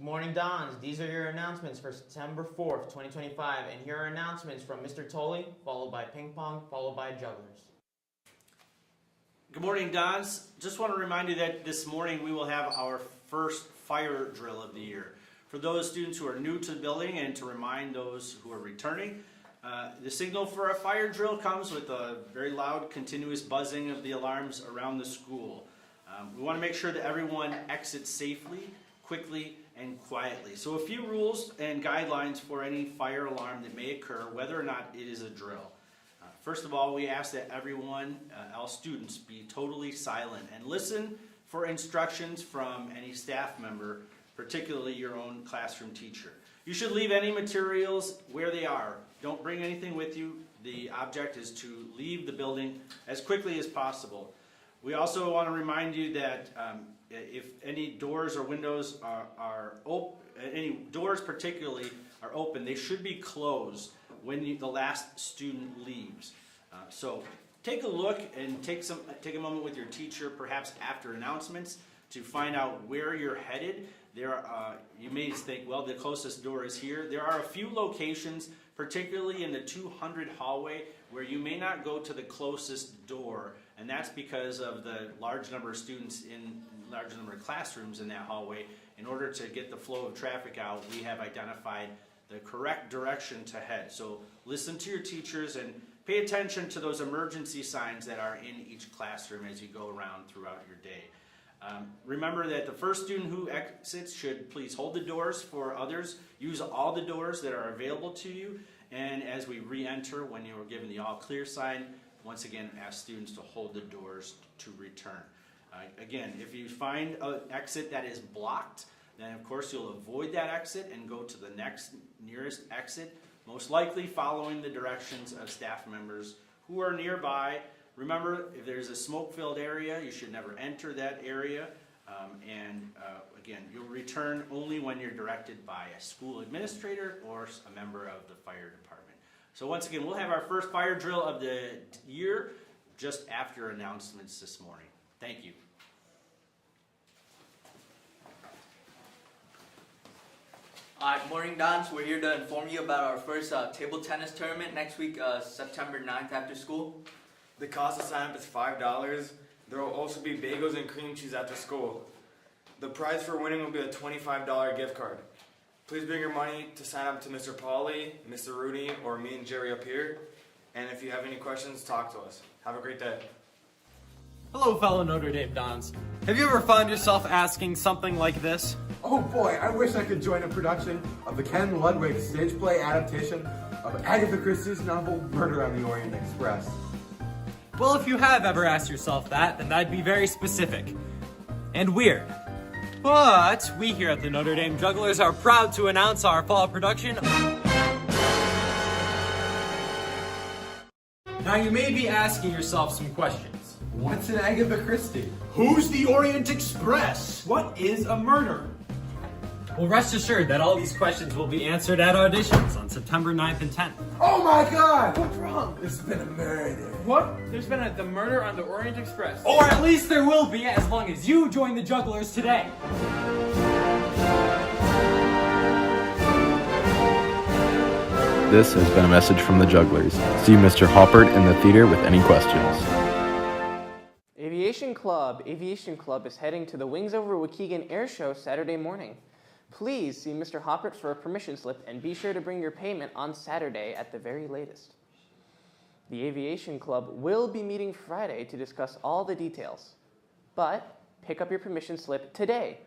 Good morning, Dons. These are your announcements for September 4th, 2025. And here are announcements from Mr. Tully, followed by ping pong, followed by jugglers. Good morning, Dons. Just want to remind you that this morning we will have our first fire drill of the year. For those students who are new to the building and to remind those who are returning, the signal for a fire drill comes with a very loud, continuous buzzing of the alarms around the school. We want to make sure that everyone exits safely, quickly, and quietly. So a few rules and guidelines for any fire alarm that may occur, whether or not it is a drill. First of all, we ask that everyone, all students, be totally silent and listen for instructions from any staff member, particularly your own classroom teacher. You should leave any materials where they are. Don't bring anything with you. The object is to leave the building as quickly as possible. We also want to remind you that if any doors or windows are open, any doors particularly are open, they should be closed when the last student leaves. So take a look and take a moment with your teacher, perhaps after announcements, to find out where you're headed. You may think, well, the closest door is here. There are a few locations, particularly in the 200 hallway, where you may not go to the closest door, and that's because of the large number of students in large number of classrooms in that hallway. In order to get the flow of traffic out, we have identified the correct direction to head. So listen to your teachers and pay attention to those emergency signs that are in each classroom as you go around throughout your day. Remember that the first student who exits should please hold the doors for others. Use all the doors that are available to you. And as we re-enter, when you are given the all clear sign, once again ask students to hold the doors to return. Again, if you find an exit that is blocked, then of course you'll avoid that exit and go to the next nearest exit, most likely following the directions of staff members who are nearby. Remember, if there's a smoke-filled area, you should never enter that area. Again, you'll return only when you're directed by a school administrator or a member of the fire department. So once again, we'll have our first fire drill of the year just after announcements this morning. Thank you. Good morning, Dons. We're here to inform you about our first table tennis tournament next week, September 9th after school. The cost to sign up is $5. There will also be bagels and cream cheese after school. The prize for winning will be a $25 gift card. Please bring your money to sign up to Mr. Pauly, Mr. Rudy, or me and Jerry up here. And if you have any questions, talk to us. Have a great day. Hello, fellow Notre Dame Dons. Have you ever found yourself asking something like this? Oh boy, I wish I could join a production of the Ken Ludwig stage play adaptation of Agatha Christie's novel Murder on the Orient Express. Well, if you have ever asked yourself that, then that'd be very specific and weird. But we here at the Notre Dame Jugglers are proud to announce our fall production. Now you may be asking yourself some questions. What's an Agatha Christie? Who's the Orient Express? What is a murder? Well, rest assured that all these questions will be answered at auditions on September 9th and 10th. Oh my god! What's wrong? There's been a murder. What? There's been the murder on the Orient Express. Or at least there will be, as long as you join the Jugglers today. This has been a message from the Jugglers. See Mr. Hoppert in the theater with any questions. Aviation Club is heading to the Wings Over Waukegan Air Show Saturday morning. Please see Mr. Hoppert for a permission slip and be sure to bring your payment on Saturday at the very latest. The Aviation Club will be meeting Friday to discuss all the details, but pick up your permission slip today.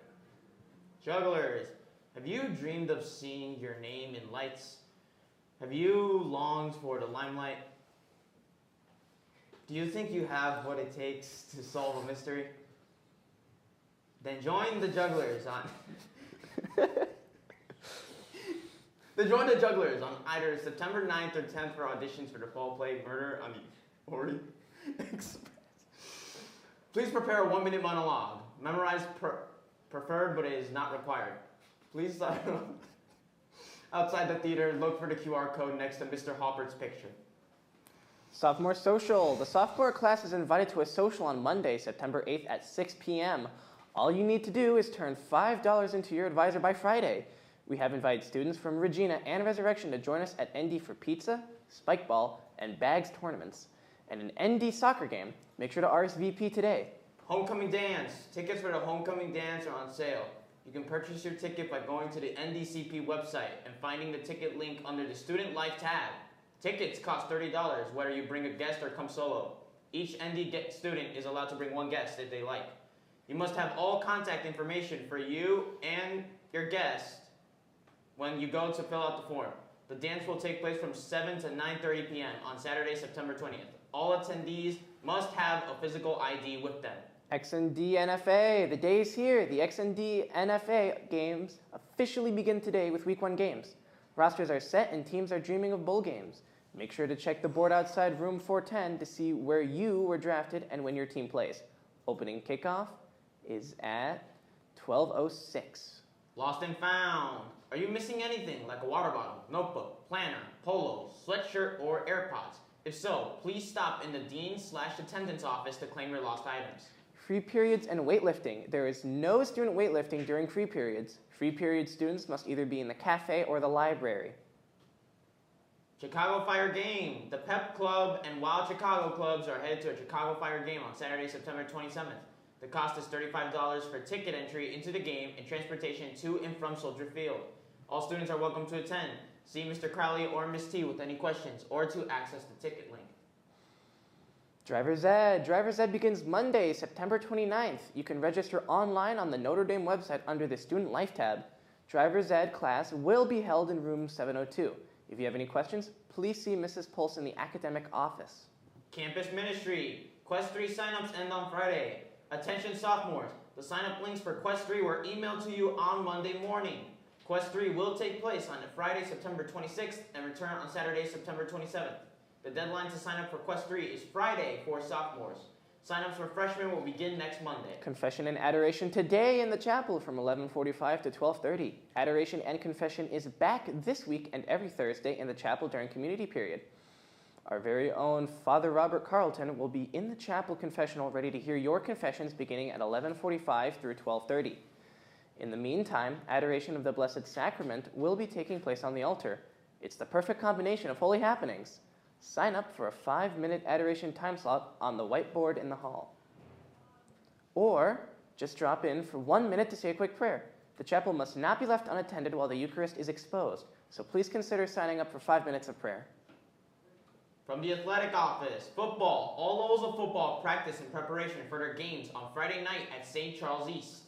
Jugglers, have you dreamed of seeing your name in lights? Have you longed for the limelight? Do you think you have what it takes to solve a mystery? Then join the Jugglers on... Join the Jugglers on either September 9th or 10th for auditions for the fall play Murder on the Orient Express. Please prepare a 1-minute monologue. Memorize preferred, but it is not required. Please outside the theater, look for the QR code next to Mr. Hoppert's picture. Sophomore Social. The sophomore class is invited to a social on Monday, September 8th at 6 p.m. All you need to do is turn $5 into your advisor by Friday. We have invited students from Regina and Resurrection to join us at ND for pizza, spike ball, and bags tournaments. And an ND soccer game. Make sure to RSVP today. Homecoming dance. Tickets for the homecoming dance are on sale. You can purchase your ticket by going to the NDCP website and finding the ticket link under the Student Life tab. Tickets cost $30, whether you bring a guest or come solo. Each ND student is allowed to bring one guest if they like. You must have all contact information for you and your guest when you go to fill out the form. The dance will take place from 7 to 9:30 p.m. on Saturday, September 20th. All attendees must have a physical ID with them. XND NFA, the day is here. The XND NFA games officially begin today with Week 1 games. Rosters are set and teams are dreaming of bowl games. Make sure to check the board outside room 410 to see where you were drafted and when your team plays. Opening kickoff is at 12:06. Lost and found. Are you missing anything like a water bottle, notebook, planner, polo, sweatshirt, or AirPods? If so, please stop in the Dean/Attendance office to claim your lost items. Free periods and weightlifting. There is no student weightlifting during free periods. Free period students must either be in the cafe or the library. Chicago Fire game. The Pep Club and Wild Chicago clubs are headed to a Chicago Fire game on Saturday, September 27th. The cost is $35 for ticket entry into the game and transportation to and from Soldier Field. All students are welcome to attend. See Mr. Crowley or Ms. T with any questions or to access the ticket link. Driver's Ed. Driver's Ed begins Monday, September 29th. You can register online on the Notre Dame website under the Student Life tab. Driver's Ed class will be held in room 702. If you have any questions, please see Mrs. Pulse in the academic office. Campus Ministry. Quest 3 signups end on Friday. Attention sophomores. The sign-up links for Quest 3 were emailed to you on Monday morning. Quest 3 will take place on Friday, September 26th and return on Saturday, September 27th. The deadline to sign up for Quest 3 is Friday for sophomores. Sign-ups for freshmen will begin next Monday. Confession and Adoration today in the chapel from 11:45 to 12:30. Adoration and Confession is back this week and every Thursday in the chapel during community period. Our very own Father Robert Carlton will be in the chapel confessional ready to hear your confessions beginning at 11:45 through 12:30. In the meantime, Adoration of the Blessed Sacrament will be taking place on the altar. It's the perfect combination of holy happenings. Sign up for a 5-minute adoration time slot on the whiteboard in the hall. Or just drop in for 1 minute to say a quick prayer. The chapel must not be left unattended while the Eucharist is exposed, so please consider signing up for 5 minutes of prayer. From the athletic office, football. All levels of football practice in preparation for their games on Friday night at St. Charles East.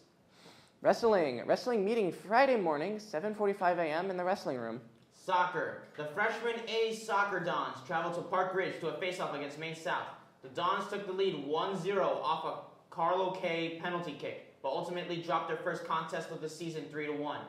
Wrestling meeting Friday morning, 7:45 a.m. in the wrestling room. Soccer. The freshman A's soccer Dons traveled to Park Ridge to a face-off against Maine South. The Dons took the lead 1-0 off a Carlo K penalty kick, but ultimately dropped their first contest of the season 3-1.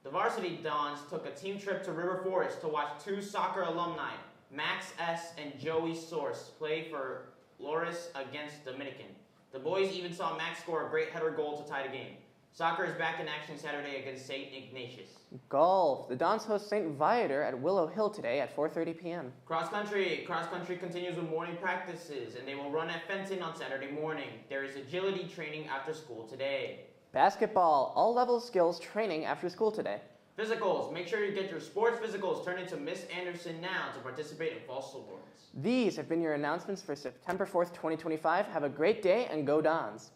The varsity Dons took a team trip to River Forest to watch two soccer alumni, Max S. and Joey Source, play for Loris against Dominican. The boys even saw Max score a great header goal to tie the game. Soccer is back in action Saturday against St. Ignatius. Golf. The Dons host St. Viator at Willow Hill today at 4:30 p.m. Cross country. Cross country continues with morning practices, and they will run at Fenton on Saturday morning. There is agility training after school today. Basketball. All level skills training after school today. Physicals. Make sure you get your sports physicals turned into Miss Anderson now to participate in fall awards. These have been your announcements for September 4th, 2025. Have a great day and go Dons.